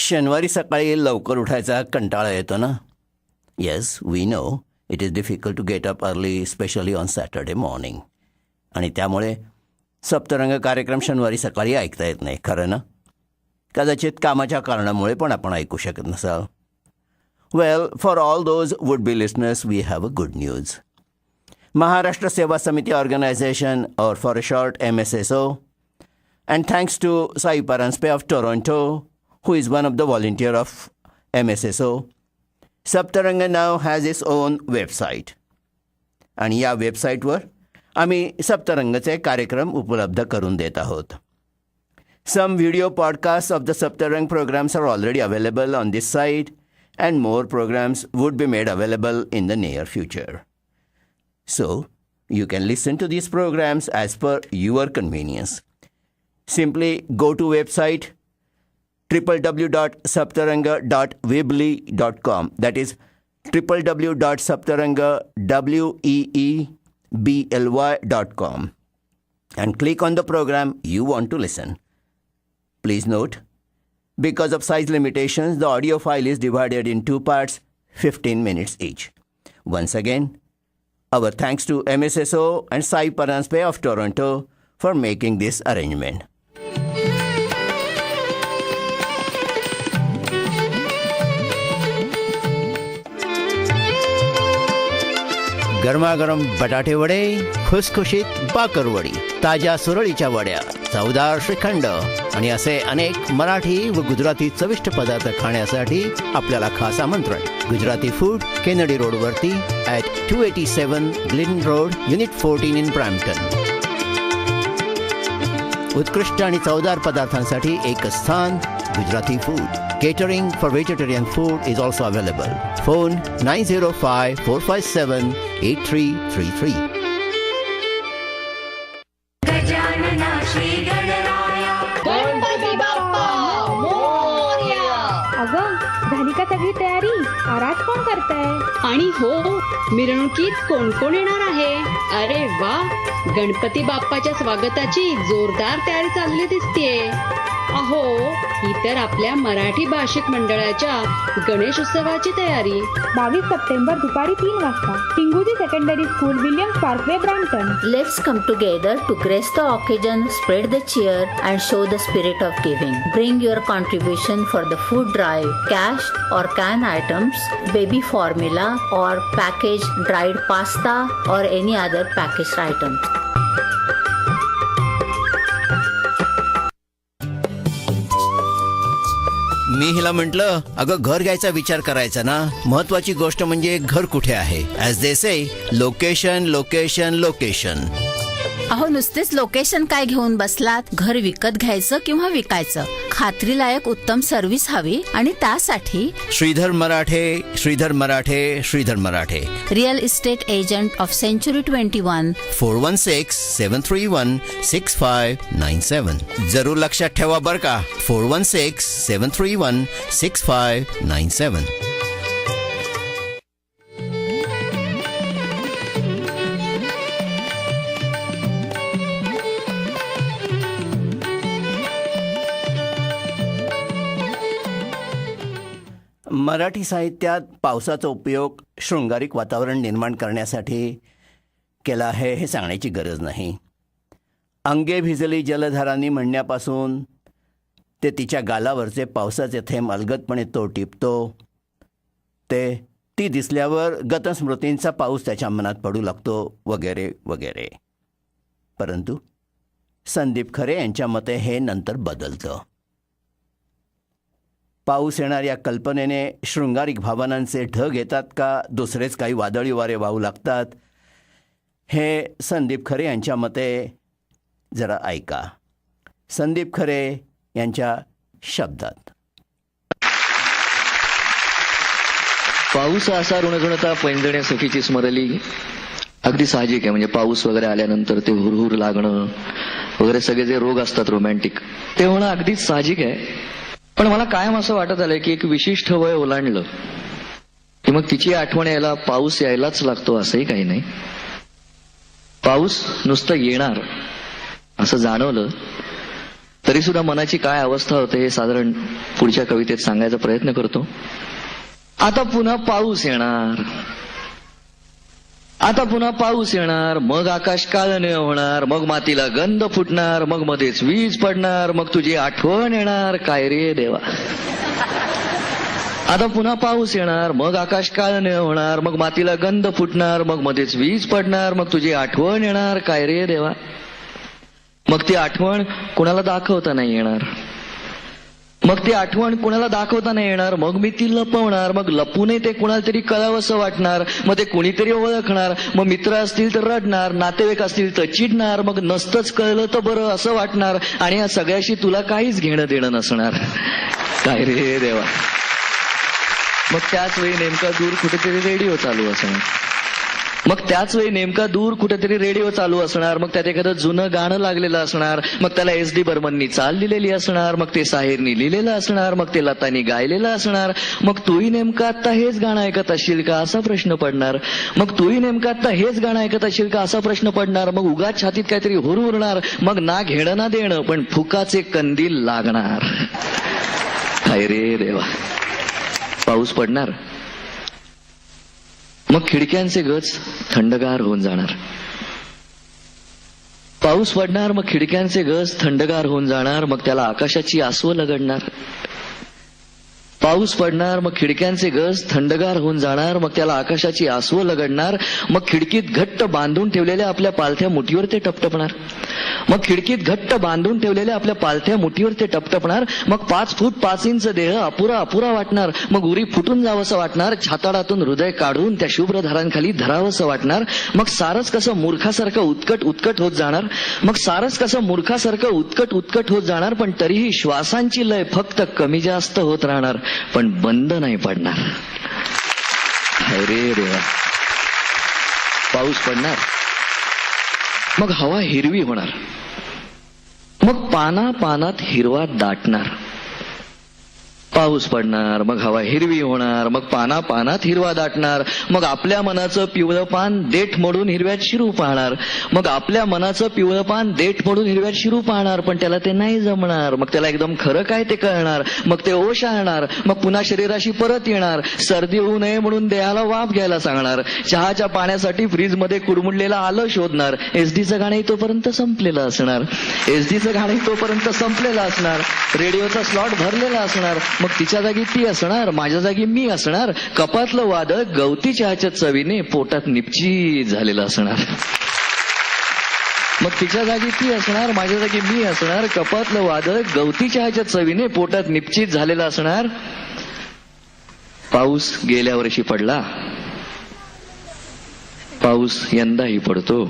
शनिवारी सकाळी लवकर उठायचा कंटाळा येतो ना. Yes, we know it is difficult to get up early, specially on Saturday morning. आणि त्यामुळे सप्तरंग कार्यक्रम शनिवारी सकाळी ऐकता येत नाही, खरं ना? कदाचित कामाच्या कारणामुळे पण आपण ऐकू शकत नसाल. Well, for all those would be listeners, we have a good news. Maharashtra Seva Samiti Organization, or for a short MSSO, and thanks to Sai Paranspe of Toronto, who is one of the volunteer of MSSO, Saptaranga now has its own website. आणि या वेबसाईटवर आम्ही सप्तरंगचे कार्यक्रम उपलब्ध करून देत आहोत. Some video podcasts of the Saptarang programs are already available on this site, and more programs would be made available in the near future. So, you can listen to these programs as per your convenience. Simply go to website www.saptaranga.weebly.com. That is www.saptaranga.weebly.com and click on the program you want to listen. Please note, because of size limitations, the audio file is divided in two parts, 15 minutes each. Once again, our thanks to MSSO and Sai Paranspe of Toronto for making this arrangement. गरमागरम बटाटे वडे, खुसखुशीत बाकरवडी, ताज्या सुरळीच्या वड्या, चवदार श्रीखंड आणि असे अनेक मराठी व गुजराती चविष्ट पदार्थ खाण्यासाठी आपल्याला खास आमंत्रण. गुजराती फूड, केनेडी रोडवरती at 287 ग्लिन road, unit 14 in Brampton. उत्कृष्ट आणि चवदार पदार्थांसाठी एक स्थान, Gujarati food. Catering for vegetarian food is also available. Phone 905-457-8333. Gajanana Shri Ganaraya Ganpati Bappa Morya. अगं, झाली का सगळी तयारी? आरास कोण करताय? आणि हो, मिरवणुकीत कोण कोण येणार आहे? अरे वा, गणपती बाप्पाच्या स्वागताची जोरदार तयारी चालली दिसतेय. अहो, ही तर आपल्या मराठी भाषिक मंडळाच्या गणेश उत्सवाची तयारी. 22 सप्टेंबर दुपारी 3 वाजता, पिंगुजी Secondary School, Williams Parkway, Brampton. Let's come together to grace the occasion, spread the cheer and show the spirit of giving. Bring your contribution for the food drive, cash or can items, baby formula or packaged dried pasta or any other packaged items. मी हिला म्हटलं, अगं घर घ्यायचा विचार करायचा ना. महत्वाची गोष्ट म्हणजे घर कुठे आहे. As they say, location location location. अहो, नुसतेच लोकेशन काय घेऊन बसलात? घर विकत घ्यायचं किंवा विकायचं, खात्रीलायक उत्तम सर्व्हिस हवी आणि त्यासाठी Shridhar Marathe, Shridhar Marathe, Shridhar Marathe. Real estate agent of century 21. 416-731-6597. जरूर लक्षात ठेवा बरं का, 416-731-6597. मराठी साहित्यात पावसाचा उपयोग शृंगारिक वातावरण निर्माण करण्यासाठी केला आहे हे सांगण्याची गरज नाही. अंगे भिजली जलधारांनी म्हणण्यापासून ते तिच्या गालावरचे पावसाचे थेंब अलगदपणे तो टिपतो, ते ती दिसल्यावर गतस्मृतींचा पाऊस त्याच्या मनात पडू लागतो, वगैरे वगैरे. परंतु संदीप खरे यांच्या मते हे नंतर बदलतं. पाऊस येणार या कल्पनेने शृंगारिक भावनांचे ढग येतात का दुसरेच काही वादळी वारे वाहू लागतात, हे संदीप खरे यांच्या मते जरा ऐका. संदीप खरे यांच्या शब्दात. पाऊस असा ऋणगुणता पैंजण्या सखीची स्मरली. अगदी साहजिक आहे, म्हणजे पाऊस वगैरे आल्यानंतर ते हुरहुर लागणं वगैरे सगळे जे रोग असतात रोमॅन्टिक, ते होणं अगदीच साहजिक आहे. पण मला कायम असं वाटत आलंय की एक विशिष्ट वय ओलांडलं की मग तिची आठवण यायला पाऊस यायलाच लागतो असंही काही नाही. पाऊस नुसतं येणार असं जाणवलं तरी सुद्धा मनाची काय अवस्था होते हे साधारण पुढच्या कवितेत सांगायचा प्रयत्न करतो. आता पुन्हा पाऊस येणार, आता पुन्हा पाऊस येणार, मग आकाश काळं होणार, मग मातीला गंध फुटणार, मग मध्येच वीज पडणार, मग तुझी आठवण येणार, काय रे देवा. आता पुन्हा पाऊस येणार, मग आकाश काळं होणार, मग मातीला गंध फुटणार, मग मध्येच वीज पडणार, मग तुझी आठवण येणार, काय रे देवा. मग ती आठवण कुणाला दाखवता नाही येणार, मग ती आठवण कुणाला दाखवता नाही येणार, मग मी ती लपवणार, मग लपूनही ते कुणाला तरी कळावंसं वाटणार, मग ते कुणीतरी ओळखणार, मग मित्र असतील तर रडणार, नातेवाईक असतील तर चिडणार, मग नसतंच कळलं तर बरं असं वाटणार, आणि या सगळ्याशी तुला काहीच घेणं देणं नसणार, काय रे देवा. मग त्याच वेळी नेमका दूर कुठेतरी रेडिओ चालू असणार, मग त्याच वेळी नेमका दूर कुठेतरी रेडिओ चालू असणार, मग त्यात एखादं जुनं गाणं लागलेलं असणार, मग त्याला SD बर्मननी चाल लिहिलेली असणार, मग ते साहिरनी लिहिलेलं असणार, मग ते लतानी गायलेलं असणार, मग तूही नेमका आता हेच गाणं ऐकत असशील का असा प्रश्न पडणार, मग तूही नेमका आता हेच गाणं ऐकत असशील का असा प्रश्न पडणार, मग उगाच छातीत काहीतरी हुरहुरणार, मग ना घेणं ना देणं पण फुकाचे कंदील लागणार, काय रे देवा. पाऊस पडणार, मग खिडक्यांचे गज थंडगार होऊन जाणार, पाऊस पडणार, मग खिडक्यांचे गज थंडगार होऊन जाणार, मग त्याला आकाशाची आसवं लगडणार, पाऊस पडणार, मग खिडक्यांचे गज थंडगार होऊन जाणार, मग त्याला आकाशाची आसवं लगडणार, मग खिडकीत घट्ट बांधून ठेवलेल्या आपल्या पालथ्या मुठीवर ते टपटपणार, मग खिडकीत घट्ट बांधून ठेवलेल्या आपल्या पालथ्या मुठीवर ते टपटपणार, मग 5 फूट 5 इंच देह अपुरा अपुरा वाटणार, मग उरी फुटून जावंसं वाटणार, छाताडातून हृदय काढून त्या शुभ्र धारांखाली धरावंसं वाटणार, मग सारच कसं मूर्खासारखं उत्कट उत्कट होत जाणार, मग सारच कसं मूर्खासारखं उत्कट उत्कट होत जाणार, पण तरीही श्वासांची लय फक्त कमी जास्त होत राहणार, पण बंद नाही पडणार, अरे देवा. पाऊस पडणार, मग हवा हिरवी होणार, मग पाना पानात हिरवा दाटणार, पाऊस पडणार, मग हवा हिरवी होणार, मग पाना पानात हिरवा दाटणार, मग आपल्या मनाचं पिवळं पान देठ मोडून हिरव्यात शिरू पाहणार, मग आपल्या मनाचं पिवळं पान देठ मोडून हिरव्यात शिरू पाहणार, पण त्याला ते नाही जमणार, मग त्याला एकदम खरं काय ते कळणार, मग ते ओशाळणार, मग पुन्हा शरीराशी परत येणार, सर्दी होऊ नये म्हणून देहाला वाफ घ्यायला सांगणार, चहाच्या पाण्यासाठी फ्रीजमध्ये कुडमुडलेलं आलं शोधणार, SD गाणंही तोपर्यंत संपलेलं असणार, SD गाणंही तोपर्यंत संपलेलं असणार, रेडिओचा स्लॉट भरलेला असणार, मग तिच्या जागी ती असणार, माझ्या जागी मी असणार, कपातलं वादळ गवती चहाच्या चवीने पोटात निपची झालेलं असणार, मग तिच्या जागी ती असणार, माझ्या जागी मी असणार, कपातलं वादळ गवती चहाच्या चवीने पोटात निपचित झालेलं असणार. पाऊस गेल्या वर्षी पडला, पाऊस यंदाही पडतो,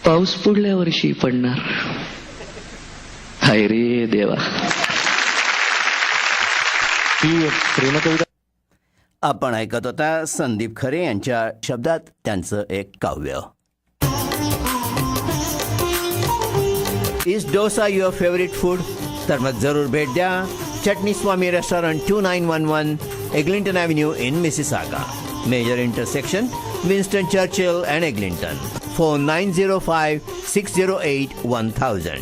पाऊस पुढल्या वर्षी पडणार, हाय रे देवा. आपण ऐकत होता संदीप खरे यांच्या शब्दात त्यांचं एक काव्य. Is dosa your favourite food? तर मग जरूर भेट द्या Chutney Swami restaurant 2911 Eglinton Avenue in Mississauga, major intersection Winston Churchill and Eglinton. Phone 905-608-1000.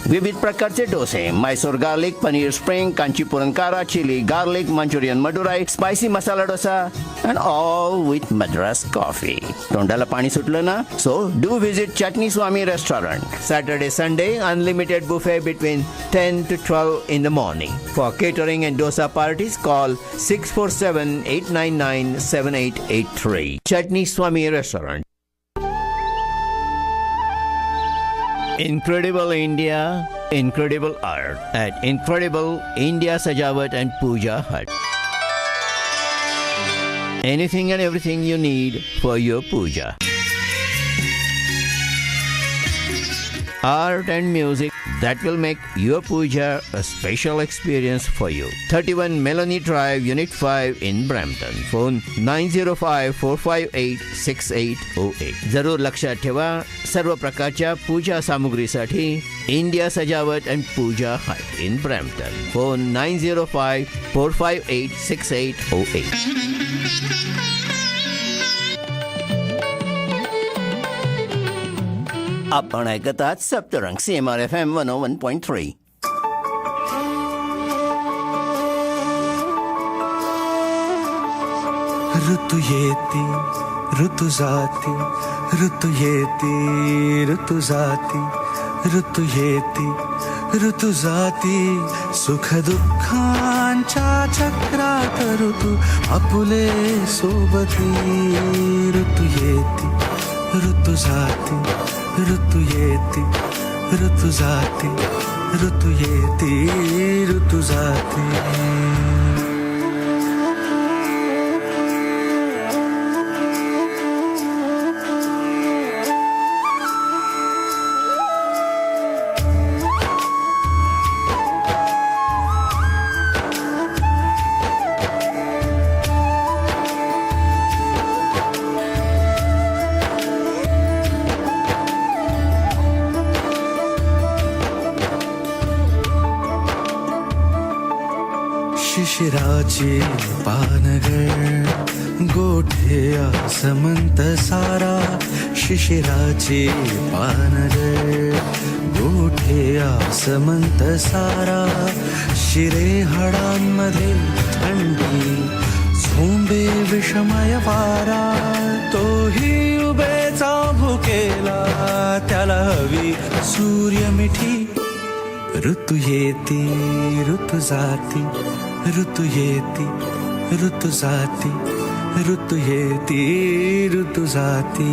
विविध प्रकारचे डोसे, Mysore garlic, paneer spring, Kanchipuram kara, chilli garlic, Manchurian Madurai, spicy masala dosa and all with Madras coffee. तोंडाला पाणी सुटलं ना? So do visit Chutney Swami restaurant. Saturday Sunday unlimited buffet between 10 to 12 in the morning. For catering and dosa parties, call 647-899-7883. Chutney Swami Restaurant. Incredible India, incredible art at Incredible India Sajawat and Puja Hut. Anything and everything you need for your puja. Art and music that will make your puja a special experience for you. 31 Melanie Drive, Unit 5 in Brampton. Phone 905-458-6808. जरूर लक्षात ठेवा, सर्व प्रकारच्या पूजा सामुग्रीसाठी India Sajawat and Puja Hut in Brampton. Phone 905-458-6808. आपण ऐकतात Saptarang CMR FM 101.3. ऋतू येती ऋतू जाती ऋतू येती ऋतू जाती ऋतू येती ऋतू जाती सुख दुःखांच्या चक्रात ऋतू आपुले सोबती ऋतू येती ऋतू जाती ऋतू येती ऋतू जाती ऋतू येती ऋतू जाती. शिशिराची पानगळ गोठे आसमंत सारा शिशिराची पानगळ गोठे आसमंत सारा शिरे हाडांमध्ये थंडी झोंबे विषमय वारा तोही उभेचा भुकेला त्याला हवी सूर्यमिठी ऋतू येती ऋतू जाती ऋतू येती ऋतू जाती ऋतू येती ऋतू जाती.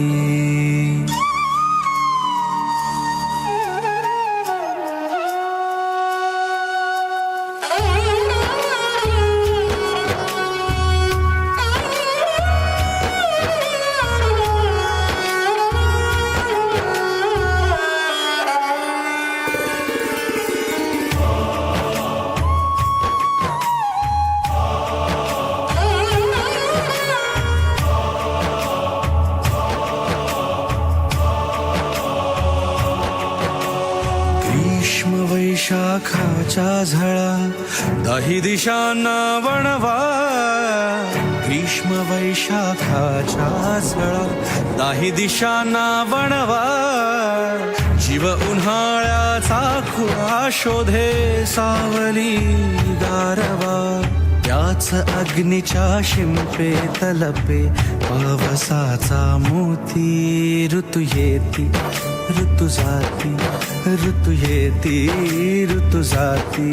वैशाखाच्या झळा दाही दिशांना वणवा ग्रीष्म वैशाखाच्या झळा दाही दिशांना वणवा जीव उन्हाळ्याचा खुळा शोधे सावली गारवा त्याच अग्नीच्या शिंपे तलपे पावसाचा मोती ऋतू येती ऋतू जाती ऋतू येती ऋतू जाती.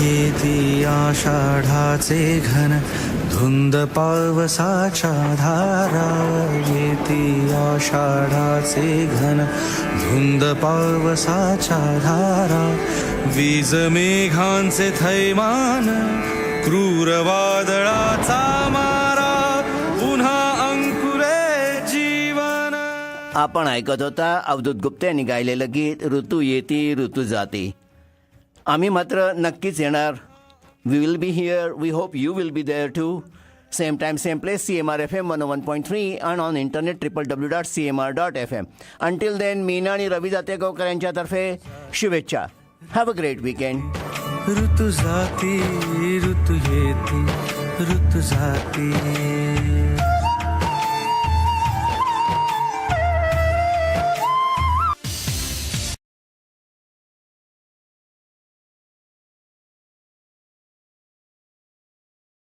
येती आषाढाचे घन धुंद पावसाच्या धारा येती आषाढाचे घन धुंद पावसाच्या धारा वीज मेघांचे थैमान क्रूर वादळाचा मारा पुन्हा अंकुरे जीवन. आपण ऐकत होता अवधूत गुप्ते यांनी गायलेलं गीत ऋतू येती ऋतू जाती. आम्ही मात्र नक्कीच येणार. We will be here. We hope you will be there too. Same time same place CMR FM 101.3 आणि on internet www.cmr.fm. Until then Meena आणि रवी जातेगावकर यांच्यातर्फे शुभेच्छा. Have a great weekend. ऋतू जाती ऋतू येती ऋतू जाती.